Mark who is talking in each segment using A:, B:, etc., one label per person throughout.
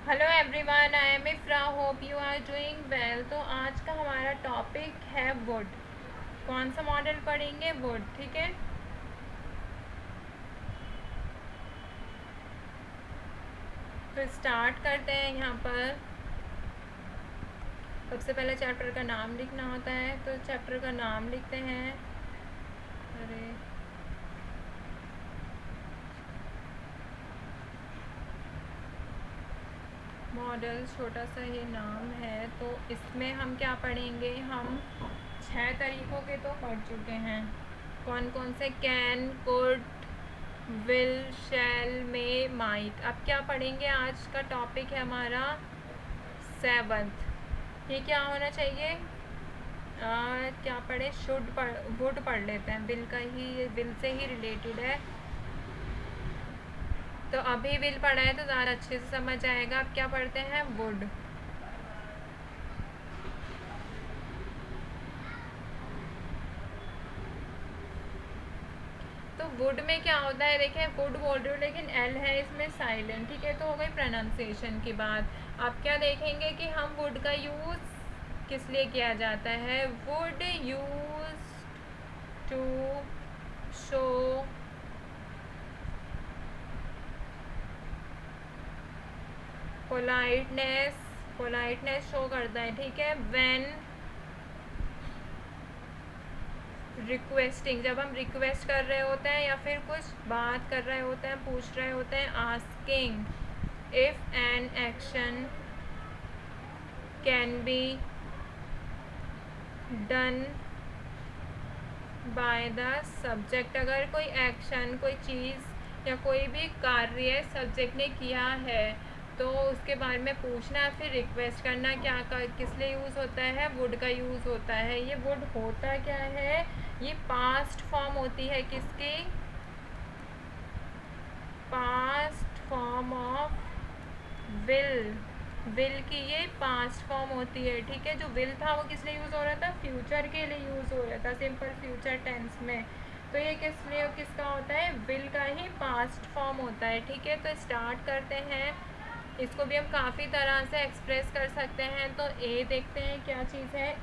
A: Hello everyone, I am Ifra, hope you are doing well. तो आज का हमारा टॉपिक है वुड। कौन सा मॉडल पढ़ेंगे? वुड, ठीक है। तो स्टार्ट करते हैं। यहाँ पर सबसे पहले चैप्टर का नाम लिखना होता है, तो चैप्टर का नाम लिखते हैं। अरे, मॉडल छोटा सा ही नाम है। तो इसमें हम क्या पढ़ेंगे? हम 6 तरीकों के तो पढ़ चुके हैं। कौन कौन से? Can, could, will, shall, may, might. अब क्या पढ़ेंगे? आज का टॉपिक है हमारा 7th। ये क्या होना चाहिए? क्या पढ़े? शुड पढ़, वुड पढ़ लेते हैं। विल का ही, विल से ही रिलेटेड है। तो अभी विल पढ़ा है तो ज़्यादा अच्छे से समझ आएगा। अब क्या पढ़ते हैं? वुड। तो वुड में क्या होता है? देखिए, वुड बोल रही हूँ लेकिन एल है इसमें साइलेंट, ठीक है। तो हो गई प्रोनाउंसिएशन की बात। अब क्या देखेंगे कि हम वुड का यूज़ किस लिए किया जाता है? Would use to show politeness. Politeness show करता है, ठीक है। व्हेन रिक्वेस्टिंग, जब हम रिक्वेस्ट कर रहे होते हैं या फिर कुछ बात कर रहे होते हैं, पूछ रहे होते हैं। Asking if an action can be done by the subject. अगर कोई एक्शन, कोई चीज़ या कोई भी कार्य सब्जेक्ट ने किया है तो उसके बारे में पूछना है, फिर रिक्वेस्ट करना। किस लिए यूज़ होता है? वुड का यूज़ होता है। ये वुड होता क्या है? ये पास्ट फॉर्म होती है किसकी? Past form of will. Will की ये पास्ट फॉर्म होती है, ठीक है। जो विल था वो किस लिए यूज़ हो रहा था? फ्यूचर के लिए यूज़ हो रहा था, सिंपल फ्यूचर टेंस में। तो ये किस लिए, किसका होता है? विल का ही पास्ट फॉर्म होता है, ठीक है। तो स्टार्ट करते हैं। इसको भी हम काफ़ी तरह से एक्सप्रेस कर सकते हैं। तो ए देखते हैं क्या चीज़ है।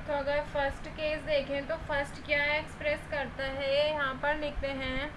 A: तो अगर फर्स्ट केस देखें तो फर्स्ट क्या एक्सप्रेस करता है? यहाँ पर लिखते हैं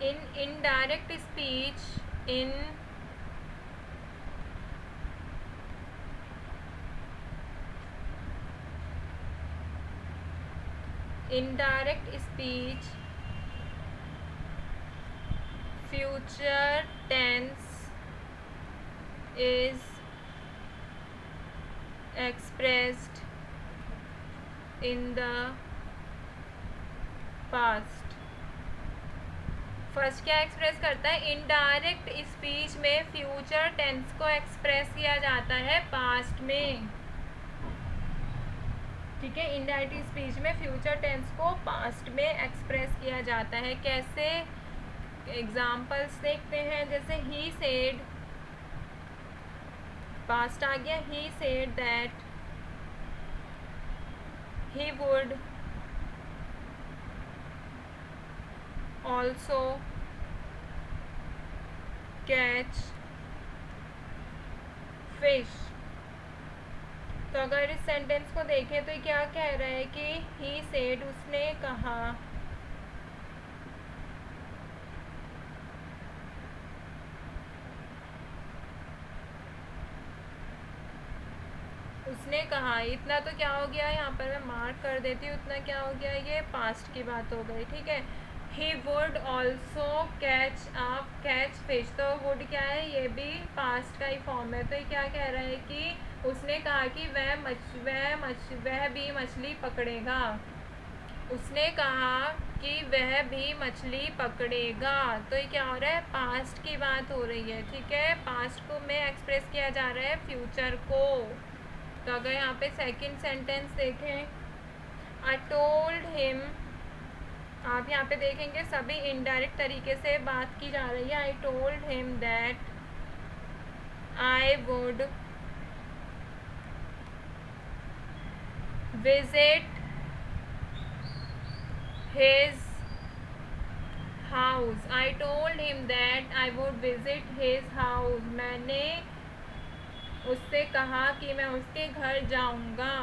A: in indirect speech in indirect speech future tense is expressed in the past। First क्या एक्सप्रेस करता है? इनडायरेक्ट स्पीच में फ्यूचर टेंस को एक्सप्रेस किया जाता है पास्ट में। ठीक है, इनडायरेक्ट स्पीच में फ्यूचर टेंस को पास्ट में एक्सप्रेस किया जाता है। कैसे? एग्जाम्पल्स देखते हैं। जैसे ही सेड, पास्ट आ गया, he said that he would also catch fish. तो अगर इस सेंटेंस को देखें तो ये क्या कह रहा है कि ही सेड, उसने कहा, उसने कहा। इतना तो क्या हो गया, यहाँ पर मैं मार्क कर देती हूँ, उतना क्या हो गया, ये पास्ट की बात हो गई। ठीक है, he would also catch fish, तो वुड क्या है, ये भी पास्ट का ही फॉर्म है। तो ये क्या कह रहा है कि उसने कहा कि वह भी मछली पकड़ेगा। उसने कहा कि वह भी मछली पकड़ेगा। तो ये क्या हो रहा है, पास्ट की बात हो रही है। ठीक है, पास्ट को में एक्सप्रेस किया जा रहा है फ्यूचर को। तो अगर यहाँ पे सेकंड सेंटेंस देखें, आई टोल्ड हिम, आप यहाँ पे देखेंगे सभी इनडायरेक्ट तरीके से बात की जा रही है। I told him that I would visit his house. I told him that I would visit his house, मैंने उससे कहा कि मैं उसके घर जाऊंगा।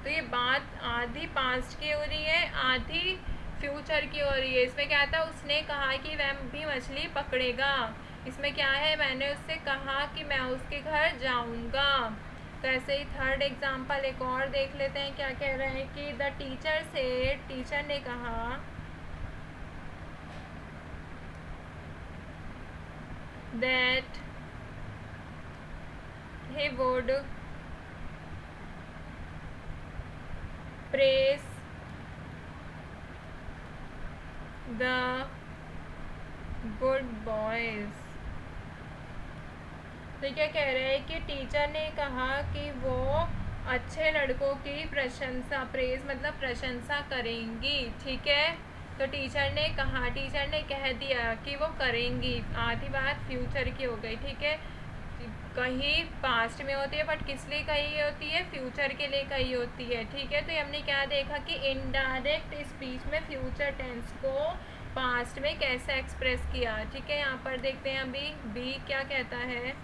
A: तो ये बात आधी पास्ट की हो रही है, आधी फ्यूचर की हो रही है। इसमें क्या था, उसने कहा कि वह भी मछली पकड़ेगा। इसमें क्या है, मैंने उससे कहा कि मैं उसके घर जाऊंगा। तो ऐसे ही थर्ड एग्जांपल एक और देख लेते हैं। क्या कह रहे हैं कि द टीचर से, टीचर ने कहा that he would praise the good boys। तो क्या कह रहे हैं कि टीचर ने कहा कि वो अच्छे लड़कों की प्रशंसा, प्रेज मतलब प्रशंसा करेंगी। ठीक है, तो टीचर ने कहा, टीचर ने कह दिया कि वो करेंगी, आधी बात फ्यूचर की हो गई। ठीक है, कहीं पास्ट में होती है बट किस लिए कही होती है, फ्यूचर के लिए कही होती है। ठीक है, तो हमने क्या देखा कि इनडायरेक्ट स्पीच में फ्यूचर टेंस को पास्ट में कैसे एक्सप्रेस किया। ठीक है, यहाँ पर देखते हैं अभी बी क्या कहता है।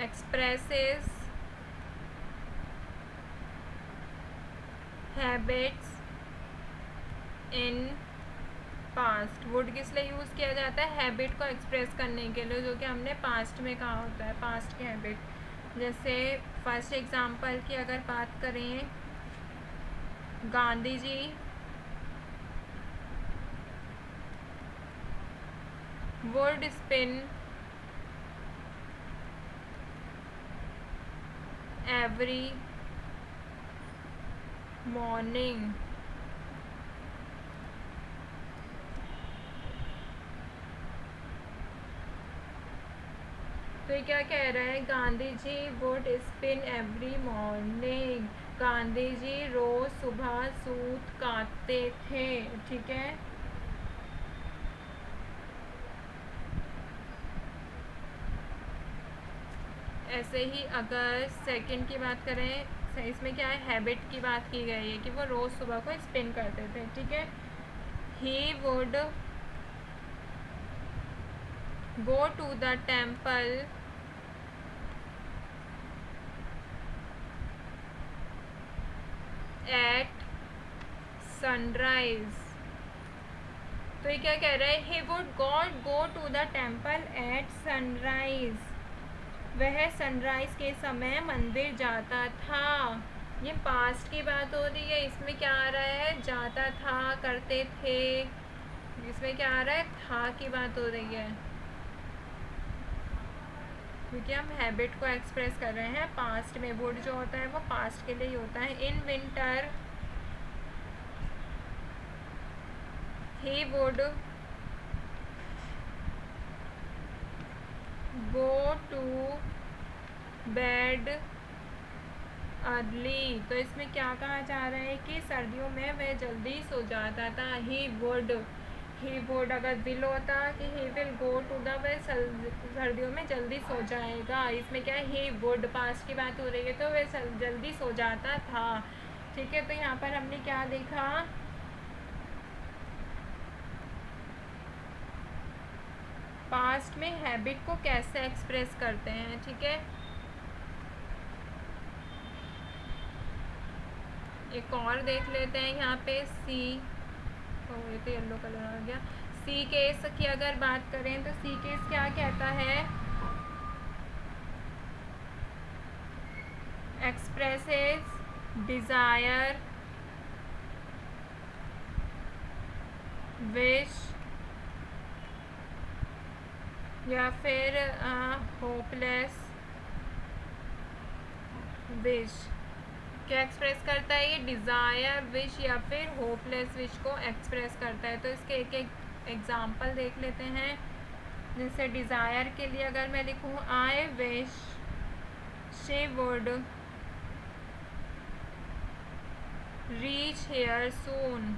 A: expresses habits in past। Would किस लिए यूज़ किया जाता है, हैबिट को एक्सप्रेस करने के लिए, जो कि हमने पास्ट में कहा होता है, पास्ट की हैबिट। जैसे फर्स्ट एग्जांपल की अगर बात करें, Gandhi ji would spin every morning। तो ये क्या कह रहा है, Gandhi ji would spin every morning, Gandhi ji रोज सुबह सूत काटते थे। ठीक है, ऐसे ही अगर सेकंड की बात करें, इसमें क्या है, हैबिट की बात की गई है कि वो रोज़ सुबह को स्पिन करते थे। ठीक है, he would go to the temple at sunrise। तो ये क्या कह रहा है, he would God go to the temple at sunrise, वह सनराइज के समय मंदिर जाता था। ये पास्ट की बात हो रही है, इसमें क्या आ रहा है, जाता था, करते थे, इसमें क्या आ रहा है, था की बात हो रही है, क्योंकि हम हैबिट को एक्सप्रेस कर रहे हैं पास्ट में। वुड जो होता है वो पास्ट के लिए ही होता है। In winter he would go to bed early. तो इसमें क्या कहा जा रहा है कि सर्दियों में वह जल्दी सो जाता था। ही वुड अगर विल होता कि he will go to the, वह सर्दियों में जल्दी सो जाएगा। इसमें क्या है, ही वुड पास्ट की बात हो रही है तो वह जल्दी सो जाता था। ठीक है, तो यहाँ पर हमने क्या देखा, पास्ट में हैबिट को कैसे एक्सप्रेस करते हैं। ठीक है, एक और देख लेते हैं यहाँ पे सी, ये तो येलो कलर आ गया। सी केस की अगर बात करें तो सी केस क्या कहता है, एक्सप्रेसेस डिजायर, विश या फिर होपलेस विश। क्या एक्सप्रेस करता है, ये डिज़ायर, विश या फिर होपलेस विश को एक्सप्रेस करता है। तो इसके एक एक एग्जाम्पल देख लेते हैं। जैसे डिज़ायर के लिए अगर मैं लिखूँ, I wish she would reach here soon.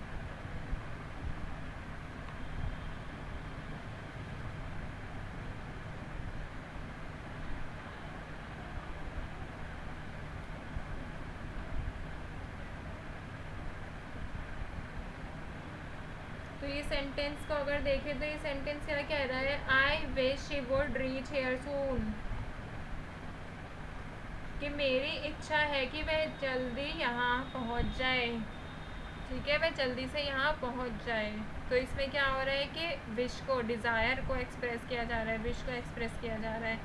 A: तो ये सेंटेंस को अगर देखें तो ये सेंटेंस क्या कह रहा है, I wish she would reach here soon, कि मेरी इच्छा है कि वह जल्दी यहाँ पहुँच जाए। ठीक है, वह जल्दी से यहाँ पहुँच जाए। तो इसमें क्या हो रहा है कि विश को, डिज़ायर को एक्सप्रेस किया जा रहा है, विश को एक्सप्रेस किया जा रहा है।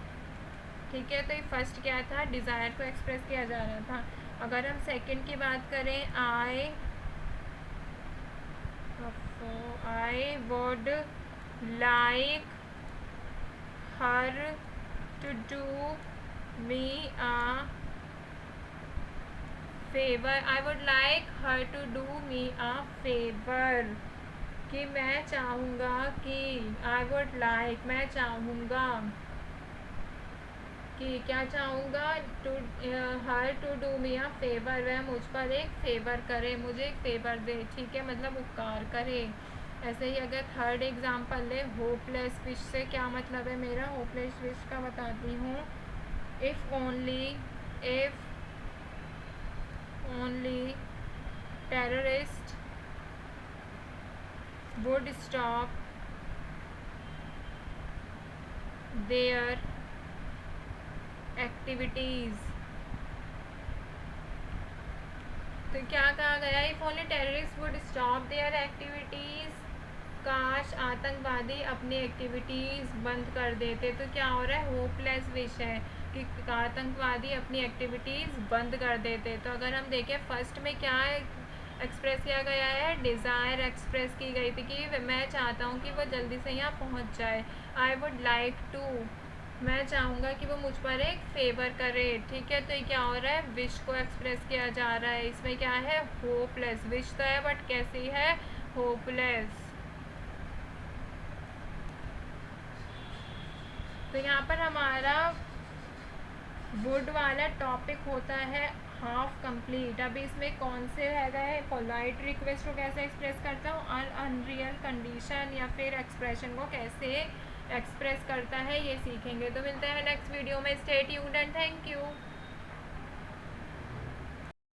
A: ठीक है, तो ये फर्स्ट क्या था, डिज़ायर को एक्सप्रेस किया जा रहा था। अगर हम सेकंड की बात करें, I would like her to do me a favor। I would like her to do me a favor, कि मैं चाहूँगा कि, I would like मैं चाहूँगा कि, क्या चाहूँगा, to her to do me a favour, वह मुझ पर एक फेवर करे, मुझे एक फेवर दे। ठीक है, मतलब उपकार करे। ऐसे ही अगर थर्ड एग्जांपल ले, होपलेस विश से क्या मतलब है मेरा, होपलेस विश का बताती हूँ। If only terrorist would stop there activities. तो क्या कहा गया, if only terrorist would stop there activities, काश आतंकवादी अपनी एक्टिविटीज़ बंद कर देते। तो क्या हो रहा है, होपलेस विश है कि आतंकवादी अपनी एक्टिविटीज़ बंद कर देते। तो अगर हम देखें फर्स्ट में क्या एक्सप्रेस किया गया है, डिज़ायर एक्सप्रेस की गई थी कि मैं चाहता हूँ कि वो जल्दी से यहाँ पहुँच जाए। आई वुड लाइक टू, मैं चाहूँगा कि वो मुझ पर एक फेवर करे। ठीक है, तो ये क्या हो रहा है, विश को एक्सप्रेस किया जा रहा है। इसमें क्या है, होपलेस, विश तो है बट कैसी है, होपलेस। तो यहाँ पर हमारा वुड वाला टॉपिक होता है हाफ कंप्लीट। अभी इसमें कौन से है, पोलाइट रिक्वेस्ट को कैसे एक्सप्रेस करता हूँ, और अनरियल कंडीशन या फिर एक्सप्रेशन को कैसे एक्सप्रेस करता है, ये सीखेंगे। तो मिलते हैं नेक्स्ट वीडियो में। Stay tuned and thank you.